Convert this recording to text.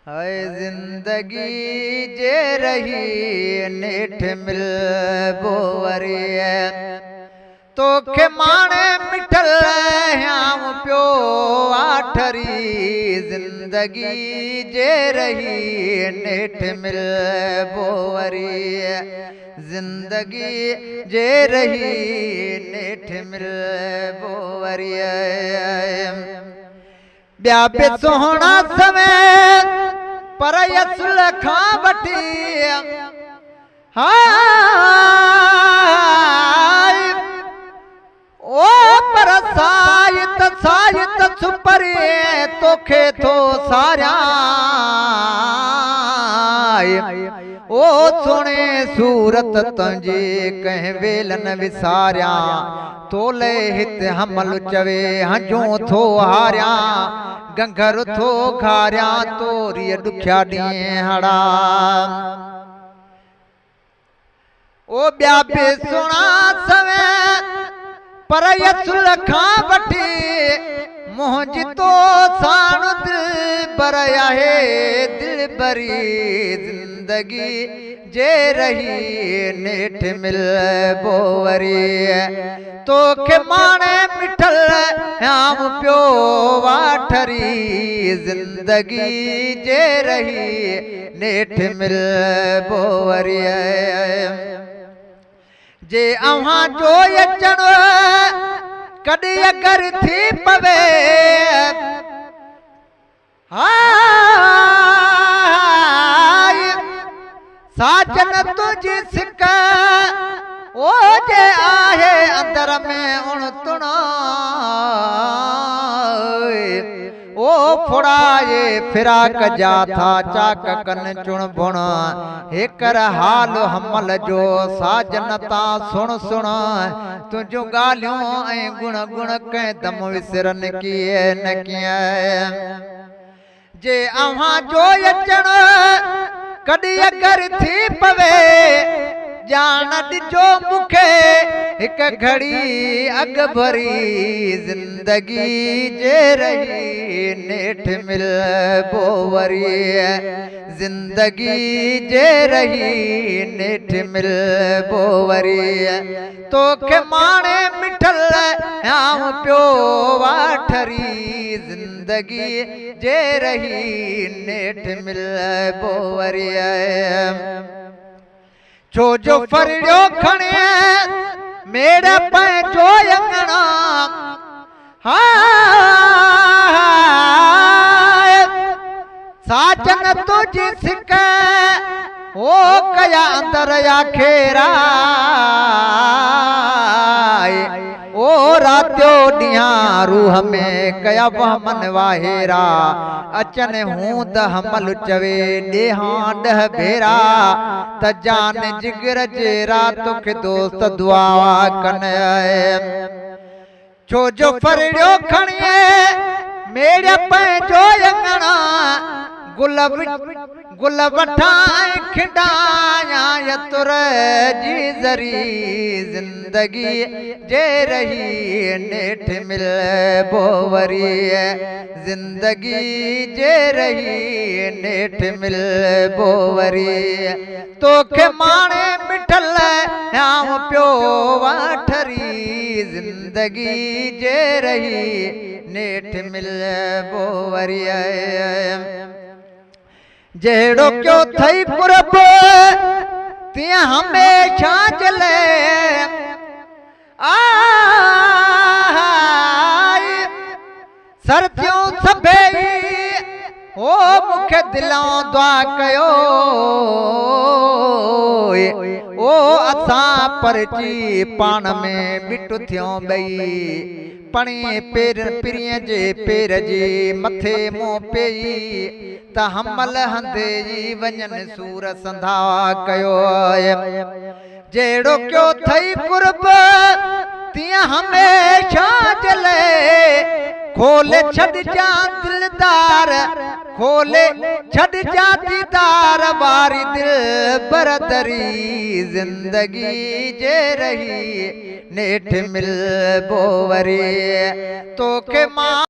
हाय जिंदगी जे रही नेठ मिल बोवरी तोखे माणे मिठल ह्याम पियो आठरी जिंदगी जे रही नेठ मिल बोवरी जिंदगी जे रही नेठ मिल बोवरी ॿिया बि सोहणा समय पर यसुल खां वठी हाय ओ पर सायत सुपरे तोखे थो सारियां ओ सोने सूरत तुंहिंजे कंहिं वेल न विसारियां तोले हित हमल चवे हंजूं थो हारियां गंगर थो खारियां तोरी ॾुखिया ॾींहं हड़ा ओ ॿिया बि सुणा सवे पर यसुल खां वठी मुंहिंजी तो साण दिल बर आहे दिल बरी जिंदगी जे रही नेठ मिल बोवरी तोखे माणे मिठल ह्याम पियो वाठरी जिंदगी जे रही नेठ मिल बोवरी जे अव्हां जो अचण कॾहिं अगर थी पवे हाय साजन तुझी सिक ओ जे आहे अंदर में उण तुण ओ फुड़ाए फिराक जा था चाक कन चुण बुण हेकर हाल हमल जो साजन ता सुण सुण तुझो गालियों ऐं गुण गुण कंहिं दम विसरन किए न कीअं जे अव्हां जो अचण कॾहिं अगर थी पवे जान ॾिजो मूंखे हिक घड़ी अग भरी जिंदगी जे रही नेठ मिल बोवरी जिंदगी जे रही नेठ मिल बोवरी तोखे माणे मिठल ह्याम पियो वाठरी जिंदगी जे रही नेठ मिल बोवरी छो जो फरियो खणे मेरा पंहिंजो अंगणा हाय साजन तुझी सिक ओ कया अंदर या खेरा ओ रात्यो ॾींहां रूह में कया वहमन वाहेरा अचन हूं त हमल चवे ॾेहां ॾह भेरा त जान जिगर जेरा तोखे दोस्त दुआ कन छो जो फरियो खणिए मेरा पंहिंजो अंगणा गुल वठां खिडायां यतुर जी ज़री जिंदगी जे रही नेठ मिल बोवरी जिंदगी जे रही नेठ मिल बोवरी तोखे माणे मिठल ह्याम पियो वाठरी जिंदगी जे रही नेठ मिल बोवरी जहिड़ो क्यों थई कुरब तीअं हमेशा जले सर्दियों सभई ओ मूंखे दिलों दुआ कयो ओ असां परची पाण में बिट थियों ॿई पणी पेर पिरीअ जे पेर जे मथे मुंहुं पेई त हमल हंधे वञन सूर संधा कयो जहिड़ो क्यों थई कुर्ब तीअं हमेशा जले खोले छॾिजां दिलदार खोले छॾिजां दीदार वारी दिल बरदरी जिंदगी जे रही नेठ मिल बोवरी तोखे मां